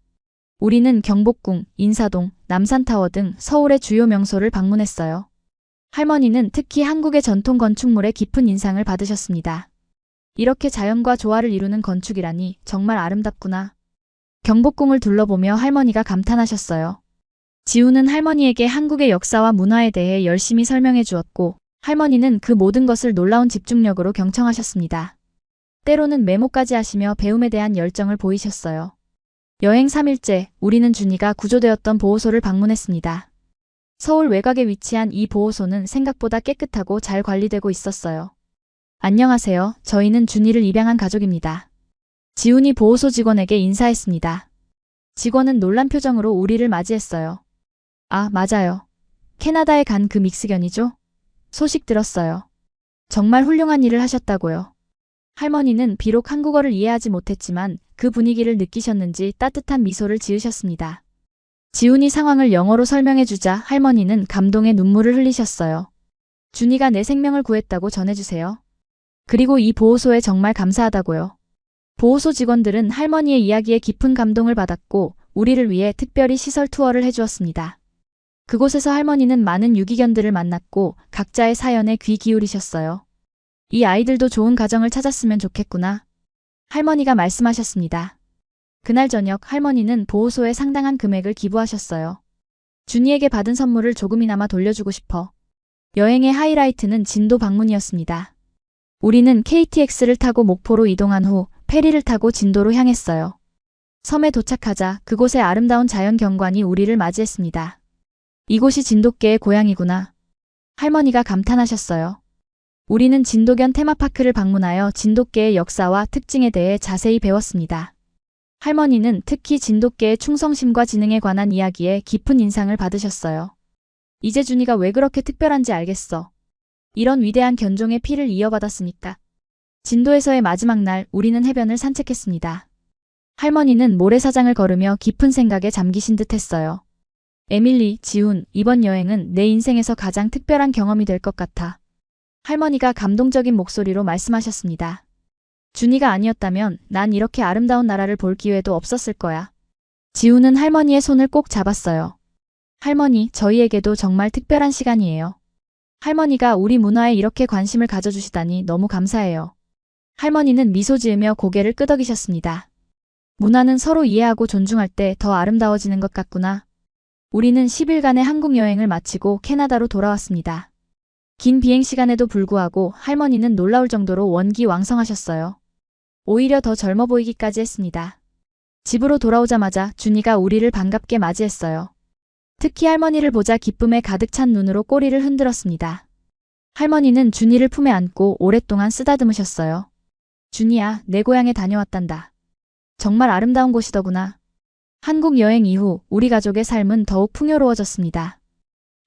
우리는 경복궁, 인사동, 남산타워 등 서울의 주요 명소를 방문했어요. 할머니는 특히 한국의 전통 건축물에 깊은 인상을 받으셨습니다. 이렇게 자연과 조화를 이루는 건축이라니 정말 아름답구나. 경복궁을 둘러보며 할머니가 감탄하셨어요. 지우는 할머니에게 한국의 역사와 문화에 대해 열심히 설명해 주었고 할머니는 그 모든 것을 놀라운 집중력으로 경청하셨습니다. 때로는 메모까지 하시며 배움에 대한 열정을 보이셨어요. 여행 3일째, 우리는 준이가 구조되었던 보호소를 방문했습니다. 서울 외곽에 위치한 이 보호소는 생각보다 깨끗하고 잘 관리되고 있었어요. 안녕하세요. 저희는 준이를 입양한 가족입니다. 지훈이 보호소 직원에게 인사했습니다. 직원은 놀란 표정으로 우리를 맞이했어요. 아, 맞아요. 캐나다에 간 그 믹스견이죠? 소식 들었어요. 정말 훌륭한 일을 하셨다고요. 할머니는 비록 한국어를 이해하지 못했지만 그 분위기를 느끼셨는지 따뜻한 미소를 지으셨습니다. 지훈이 상황을 영어로 설명해주자 할머니는 감동의 눈물을 흘리셨어요. 준이가 내 생명을 구했다고 전해주세요. 그리고 이 보호소에 정말 감사하다고요. 보호소 직원들은 할머니의 이야기에 깊은 감동을 받았고 우리를 위해 특별히 시설 투어를 해주었습니다. 그곳에서 할머니는 많은 유기견들을 만났고 각자의 사연에 귀 기울이셨어요. 이 아이들도 좋은 가정을 찾았으면 좋겠구나. 할머니가 말씀하셨습니다. 그날 저녁 할머니는 보호소에 상당한 금액을 기부하셨어요. 준이에게 받은 선물을 조금이나마 돌려주고 싶어. 여행의 하이라이트는 진도 방문이었습니다. 우리는 KTX를 타고 목포로 이동한 후 페리를 타고 진도로 향했어요. 섬에 도착하자 그곳의 아름다운 자연 경관이 우리를 맞이했습니다. 이곳이 진돗개의 고향이구나. 할머니가 감탄하셨어요. 우리는 진도견 테마파크를 방문하여 진돗개의 역사와 특징에 대해 자세히 배웠습니다. 할머니는 특히 진돗개의 충성심과 지능에 관한 이야기에 깊은 인상을 받으셨어요. 이제 준이가 왜 그렇게 특별한지 알겠어. 이런 위대한 견종의 피를 이어받았으니까. 진도에서의 마지막 날 우리는 해변을 산책했습니다. 할머니는 모래사장을 걸으며 깊은 생각에 잠기신 듯 했어요. 에밀리, 지훈, 이번 여행은 내 인생에서 가장 특별한 경험이 될 것 같아. 할머니가 감동적인 목소리로 말씀하셨습니다. 준이가 아니었다면 난 이렇게 아름다운 나라를 볼 기회도 없었을 거야. 지훈은 할머니의 손을 꼭 잡았어요. 할머니, 저희에게도 정말 특별한 시간이에요. 할머니가 우리 문화에 이렇게 관심을 가져주시다니 너무 감사해요. 할머니는 미소 지으며 고개를 끄덕이셨습니다. 문화는 서로 이해하고 존중할 때 더 아름다워지는 것 같구나. 우리는 10일간의 한국 여행을 마치고 캐나다로 돌아왔습니다. 긴 비행시간에도 불구하고 할머니는 놀라울 정도로 원기왕성하셨어요. 오히려 더 젊어 보이기까지 했습니다. 집으로 돌아오자마자 준이가 우리를 반갑게 맞이했어요. 특히 할머니를 보자 기쁨에 가득 찬 눈으로 꼬리를 흔들었습니다. 할머니는 준이를 품에 안고 오랫동안 쓰다듬으셨어요. 준이야, 내 고향에 다녀왔단다. 정말 아름다운 곳이더구나. 한국 여행 이후 우리 가족의 삶은 더욱 풍요로워졌습니다.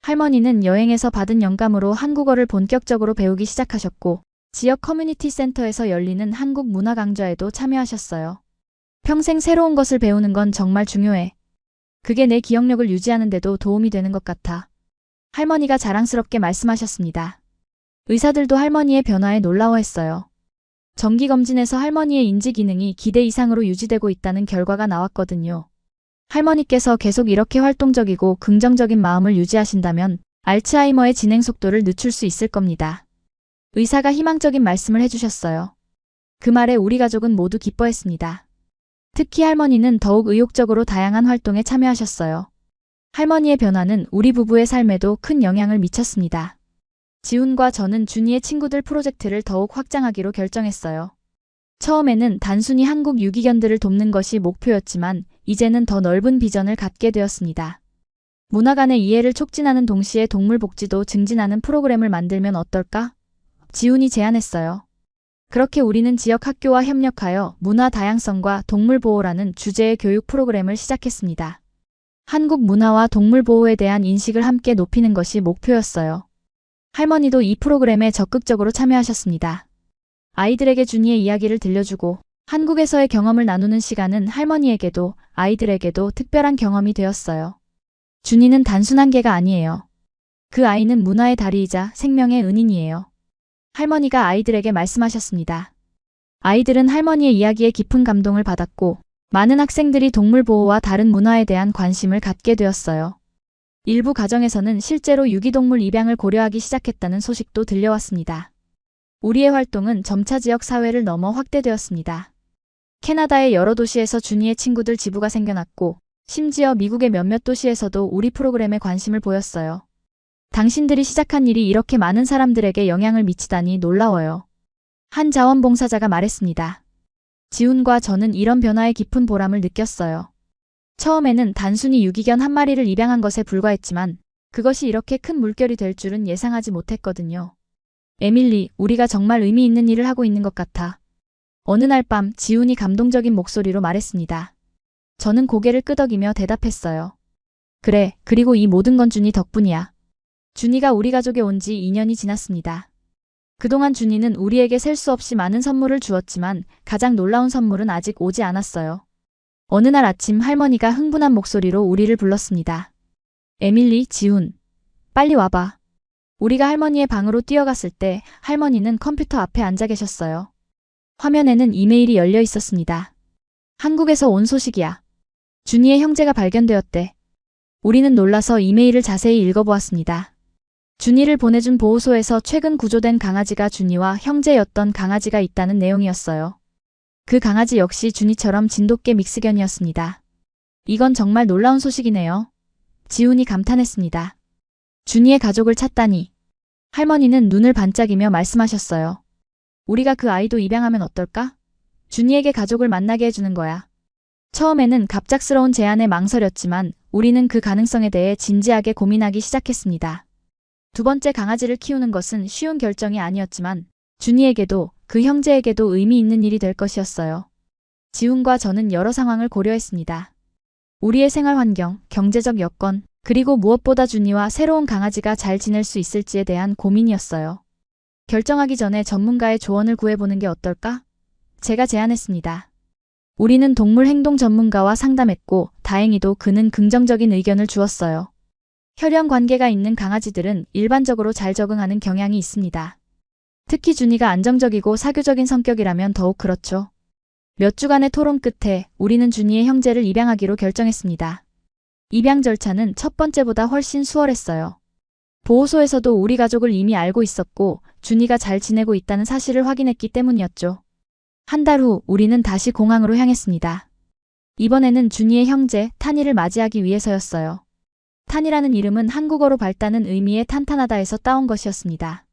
할머니는 여행에서 받은 영감으로 한국어를 본격적으로 배우기 시작하셨고 지역 커뮤니티 센터에서 열리는 한국 문화 강좌에도 참여하셨어요. 평생 새로운 것을 배우는 건 정말 중요해. 그게 내 기억력을 유지하는 데도 도움이 되는 것 같아. 할머니가 자랑스럽게 말씀하셨습니다. 의사들도 할머니의 변화에 놀라워했어요. 정기검진에서 할머니의 인지 기능이 기대 이상으로 유지되고 있다는 결과가 나왔거든요. 할머니께서 계속 이렇게 활동적이고 긍정적인 마음을 유지하신다면 알츠하이머의 진행 속도를 늦출 수 있을 겁니다. 의사가 희망적인 말씀을 해주셨어요. 그 말에 우리 가족은 모두 기뻐했습니다. 특히 할머니는 더욱 의욕적으로 다양한 활동에 참여하셨어요. 할머니의 변화는 우리 부부의 삶에도 큰 영향을 미쳤습니다. 지훈과 저는 준이의 친구들 프로젝트를 더욱 확장하기로 결정했어요. 처음에는 단순히 한국 유기견들을 돕는 것이 목표였지만 이제는 더 넓은 비전을 갖게 되었습니다. 문화 간의 이해를 촉진하는 동시에 동물 복지도 증진하는 프로그램을 만들면 어떨까? 지훈이 제안했어요. 그렇게 우리는 지역 학교와 협력하여 문화 다양성과 동물 보호라는 주제의 교육 프로그램을 시작했습니다. 한국 문화와 동물 보호에 대한 인식을 함께 높이는 것이 목표였어요. 할머니도 이 프로그램에 적극적으로 참여하셨습니다. 아이들에게 준이의 이야기를 들려주고 한국에서의 경험을 나누는 시간은 할머니에게도 아이들에게도 특별한 경험이 되었어요. 준이는 단순한 개가 아니에요. 그 아이는 문화의 다리이자 생명의 은인이에요. 할머니가 아이들에게 말씀하셨습니다. 아이들은 할머니의 이야기에 깊은 감동을 받았고 많은 학생들이 동물 보호와 다른 문화에 대한 관심을 갖게 되었어요. 일부 가정에서는 실제로 유기동물 입양을 고려하기 시작했다는 소식도 들려왔습니다. 우리의 활동은 점차 지역 사회를 넘어 확대되었습니다. 캐나다의 여러 도시에서 준이의 친구들 지부가 생겨났고 심지어 미국의 몇몇 도시에서도 우리 프로그램에 관심을 보였어요. 당신들이 시작한 일이 이렇게 많은 사람들에게 영향을 미치다니 놀라워요. 한 자원봉사자가 말했습니다. 지훈과 저는 이런 변화의 깊은 보람을 느꼈어요. 처음에는 단순히 유기견 한 마리를 입양한 것에 불과했지만 그것이 이렇게 큰 물결이 될 줄은 예상하지 못했거든요. 에밀리, 우리가 정말 의미 있는 일을 하고 있는 것 같아. 어느 날 밤 지훈이 감동적인 목소리로 말했습니다. 저는 고개를 끄덕이며 대답했어요. 그래, 그리고 이 모든 건 준이 덕분이야. 준이가 우리 가족에 온 지 2년이 지났습니다. 그동안 준이는 우리에게 셀 수 없이 많은 선물을 주었지만 가장 놀라운 선물은 아직 오지 않았어요. 어느 날 아침 할머니가 흥분한 목소리로 우리를 불렀습니다. 에밀리, 지훈, 빨리 와봐. 우리가 할머니의 방으로 뛰어갔을 때 할머니는 컴퓨터 앞에 앉아 계셨어요. 화면에는 이메일이 열려 있었습니다. 한국에서 온 소식이야. 준이의 형제가 발견되었대. 우리는 놀라서 이메일을 자세히 읽어보았습니다. 준이를 보내준 보호소에서 최근 구조된 강아지가 준이와 형제였던 강아지가 있다는 내용이었어요. 그 강아지 역시 준이처럼 진돗개 믹스견이었습니다. 이건 정말 놀라운 소식이네요. 지훈이 감탄했습니다. 준이의 가족을 찾다니. 할머니는 눈을 반짝이며 말씀하셨어요. 우리가 그 아이도 입양하면 어떨까? 준이에게 가족을 만나게 해주는 거야. 처음에는 갑작스러운 제안에 망설였지만 우리는 그 가능성에 대해 진지하게 고민하기 시작했습니다. 두 번째 강아지를 키우는 것은 쉬운 결정이 아니었지만 준이에게도 그 형제에게도 의미 있는 일이 될 것이었어요. 지훈과 저는 여러 상황을 고려했습니다. 우리의 생활 환경, 경제적 여건, 그리고 무엇보다 준이와 새로운 강아지가 잘 지낼 수 있을지에 대한 고민이었어요. 결정하기 전에 전문가의 조언을 구해보는 게 어떨까? 제가 제안했습니다. 우리는 동물 행동 전문가와 상담했고 다행히도 그는 긍정적인 의견을 주었어요. 혈연 관계가 있는 강아지들은 일반적으로 잘 적응하는 경향이 있습니다. 특히 준이가 안정적이고 사교적인 성격이라면 더욱 그렇죠. 몇 주간의 토론 끝에 우리는 준이의 형제를 입양하기로 결정했습니다. 입양 절차는 첫 번째보다 훨씬 수월했어요. 보호소에서도 우리 가족을 이미 알고 있었고 준이가 잘 지내고 있다는 사실을 확인했기 때문이었죠. 한 달 후 우리는 다시 공항으로 향했습니다. 이번에는 준이의 형제 타니를 맞이하기 위해서였어요. 탄이라는 이름은 한국어로 밝다는 의미의 탄탄하다에서 따온 것이었습니다.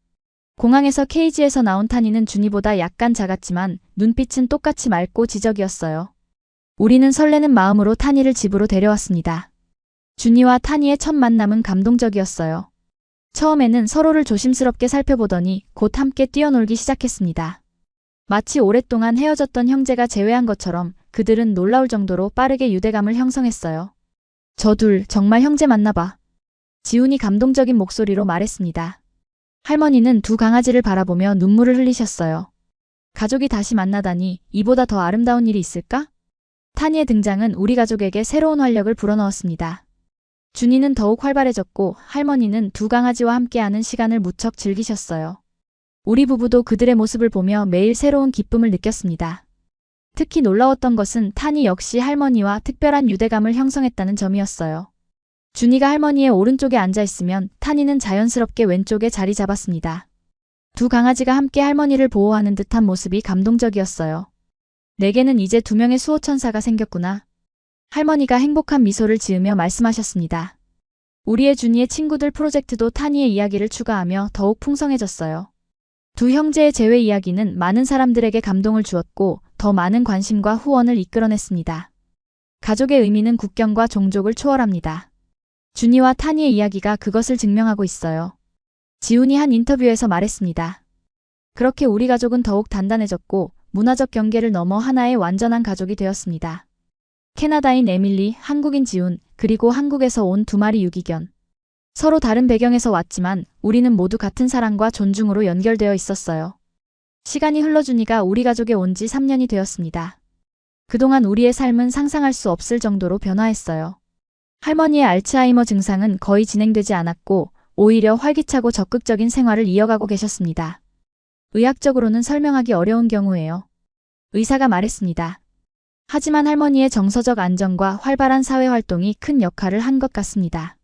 공항에서 케이지에서 나온 탄이는 준이보다 약간 작았지만 눈빛은 똑같이 맑고 지적이었어요. 우리는 설레는 마음으로 탄이를 집으로 데려왔습니다. 준이와 탄이의 첫 만남은 감동적이었어요. 처음에는 서로를 조심스럽게 살펴보더니 곧 함께 뛰어놀기 시작했습니다. 마치 오랫동안 헤어졌던 형제가 재회한 것처럼 그들은 놀라울 정도로 빠르게 유대감을 형성했어요. 저 둘 정말 형제 맞나봐. 지훈이 감동적인 목소리로 말했습니다. 할머니는 두 강아지를 바라보며 눈물을 흘리셨어요. 가족이 다시 만나다니 이보다 더 아름다운 일이 있을까? 타니의 등장은 우리 가족에게 새로운 활력을 불어넣었습니다. 준이는 더욱 활발해졌고 할머니는 두 강아지와 함께하는 시간을 무척 즐기셨어요. 우리 부부도 그들의 모습을 보며 매일 새로운 기쁨을 느꼈습니다. 특히 놀라웠던 것은 타니 역시 할머니와 특별한 유대감을 형성했다는 점이었어요. 준이가 할머니의 오른쪽에 앉아있으면 타니는 자연스럽게 왼쪽에 자리 잡았습니다. 두 강아지가 함께 할머니를 보호하는 듯한 모습이 감동적이었어요. 내게는 이제 두 명의 수호천사가 생겼구나. 할머니가 행복한 미소를 지으며 말씀하셨습니다. 우리의 준이의 친구들 프로젝트도 타니의 이야기를 추가하며 더욱 풍성해졌어요. 두 형제의 재회 이야기는 많은 사람들에게 감동을 주었고 더 많은 관심과 후원을 이끌어냈습니다. 가족의 의미는 국경과 종족을 초월합니다. 준이와 타니의 이야기가 그것을 증명하고 있어요. 지훈이 한 인터뷰에서 말했습니다. 그렇게 우리 가족은 더욱 단단해졌고 문화적 경계를 넘어 하나의 완전한 가족이 되었습니다. 캐나다인 에밀리, 한국인 지훈, 그리고 한국에서 온 두 마리 유기견. 서로 다른 배경에서 왔지만 우리는 모두 같은 사랑과 존중으로 연결되어 있었어요. 시간이 흘러 준이가 우리 가족에 온 지 3년이 되었습니다. 그동안 우리의 삶은 상상할 수 없을 정도로 변화했어요. 할머니의 알츠하이머 증상은 거의 진행되지 않았고 오히려 활기차고 적극적인 생활을 이어가고 계셨습니다. 의학적으로는 설명하기 어려운 경우예요. 의사가 말했습니다. 하지만 할머니의 정서적 안정과 활발한 사회활동이 큰 역할을 한 것 같습니다.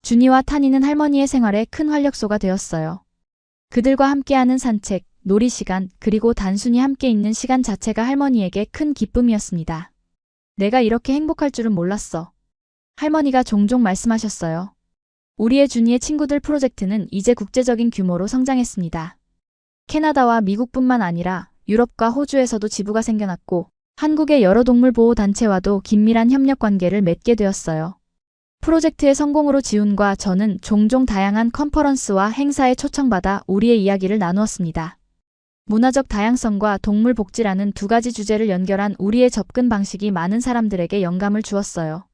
준이와 타니는 할머니의 생활에 큰 활력소가 되었어요. 그들과 함께하는 산책, 놀이 시간, 그리고 단순히 함께 있는 시간 자체가 할머니에게 큰 기쁨이었습니다. 내가 이렇게 행복할 줄은 몰랐어. 할머니가 종종 말씀하셨어요. 우리의 준이의 친구들 프로젝트는 이제 국제적인 규모로 성장했습니다. 캐나다와 미국뿐만 아니라 유럽과 호주에서도 지부가 생겨났고 한국의 여러 동물보호단체와도 긴밀한 협력 관계를 맺게 되었어요. 프로젝트의 성공으로 지훈과 저는 종종 다양한 컨퍼런스와 행사에 초청받아 우리의 이야기를 나누었습니다. 문화적 다양성과 동물 복지라는 두 가지 주제를 연결한 우리의 접근 방식이 많은 사람들에게 영감을 주었어요.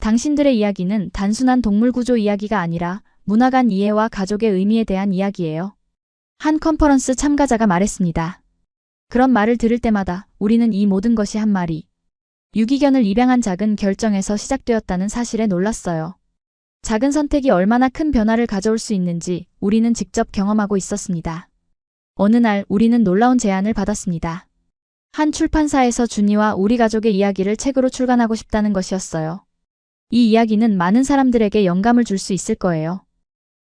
당신들의 이야기는 단순한 동물 구조 이야기가 아니라 문화 간 이해와 가족의 의미에 대한 이야기예요. 한 컨퍼런스 참가자가 말했습니다. 그런 말을 들을 때마다 우리는 이 모든 것이 한 마리 유기견을 입양한 작은 결정에서 시작되었다는 사실에 놀랐어요. 작은 선택이 얼마나 큰 변화를 가져올 수 있는지 우리는 직접 경험하고 있었습니다. 어느 날 우리는 놀라운 제안을 받았습니다. 한 출판사에서 준이와 우리 가족의 이야기를 책으로 출간하고 싶다는 것이었어요. 이 이야기는 많은 사람들에게 영감을 줄 수 있을 거예요.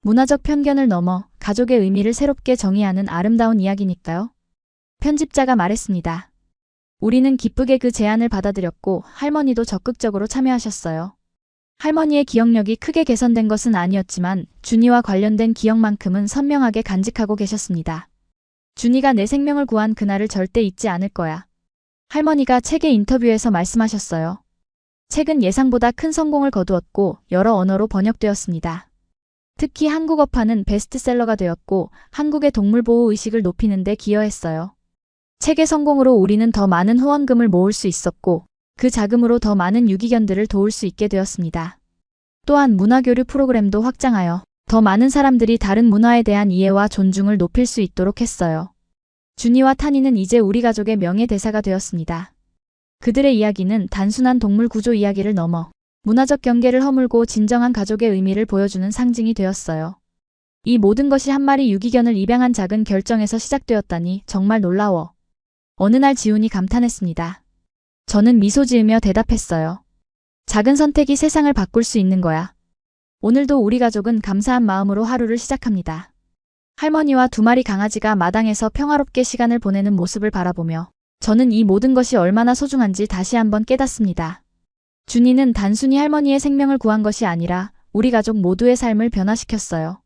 문화적 편견을 넘어 가족의 의미를 새롭게 정의하는 아름다운 이야기니까요. 편집자가 말했습니다. 우리는 기쁘게 그 제안을 받아들였고 할머니도 적극적으로 참여하셨어요. 할머니의 기억력이 크게 개선된 것은 아니었지만 준이와 관련된 기억만큼은 선명하게 간직하고 계셨습니다. 준이가 내 생명을 구한 그날을 절대 잊지 않을 거야. 할머니가 책의 인터뷰에서 말씀하셨어요. 책은 예상보다 큰 성공을 거두었고 여러 언어로 번역되었습니다. 특히 한국어판은 베스트셀러가 되었고 한국의 동물보호 의식을 높이는 데 기여했어요. 책의 성공으로 우리는 더 많은 후원금을 모을 수 있었고 그 자금으로 더 많은 유기견들을 도울 수 있게 되었습니다. 또한 문화교류 프로그램도 확장하여 더 많은 사람들이 다른 문화에 대한 이해와 존중을 높일 수 있도록 했어요. 준이와 타니는 이제 우리 가족의 명예대사가 되었습니다. 그들의 이야기는 단순한 동물 구조 이야기를 넘어 문화적 경계를 허물고 진정한 가족의 의미를 보여주는 상징이 되었어요. 이 모든 것이 한 마리 유기견을 입양한 작은 결정에서 시작되었다니 정말 놀라워. 어느 날 지훈이 감탄했습니다. 저는 미소 지으며 대답했어요. 작은 선택이 세상을 바꿀 수 있는 거야. 오늘도 우리 가족은 감사한 마음으로 하루를 시작합니다. 할머니와 두 마리 강아지가 마당에서 평화롭게 시간을 보내는 모습을 바라보며 저는 이 모든 것이 얼마나 소중한지 다시 한번 깨닫습니다. 준이는 단순히 할머니의 생명을 구한 것이 아니라 우리 가족 모두의 삶을 변화시켰어요.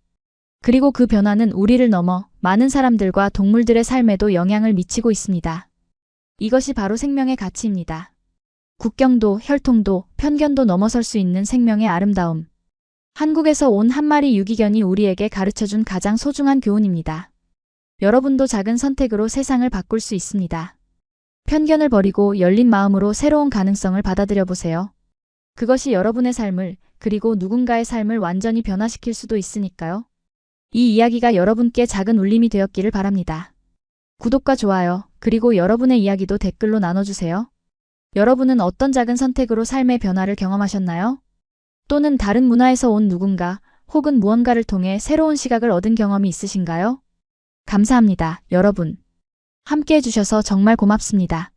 그리고 그 변화는 우리를 넘어 많은 사람들과 동물들의 삶에도 영향을 미치고 있습니다. 이것이 바로 생명의 가치입니다. 국경도, 혈통도, 편견도 넘어설 수 있는 생명의 아름다움. 한국에서 온 한 마리 유기견이 우리에게 가르쳐준 가장 소중한 교훈입니다. 여러분도 작은 선택으로 세상을 바꿀 수 있습니다. 편견을 버리고 열린 마음으로 새로운 가능성을 받아들여 보세요. 그것이 여러분의 삶을, 그리고 누군가의 삶을 완전히 변화시킬 수도 있으니까요. 이 이야기가 여러분께 작은 울림이 되었기를 바랍니다. 구독과 좋아요, 그리고 여러분의 이야기도 댓글로 나눠주세요. 여러분은 어떤 작은 선택으로 삶의 변화를 경험하셨나요? 또는 다른 문화에서 온 누군가, 혹은 무언가를 통해 새로운 시각을 얻은 경험이 있으신가요? 감사합니다, 여러분. 함께 해주셔서 정말 고맙습니다.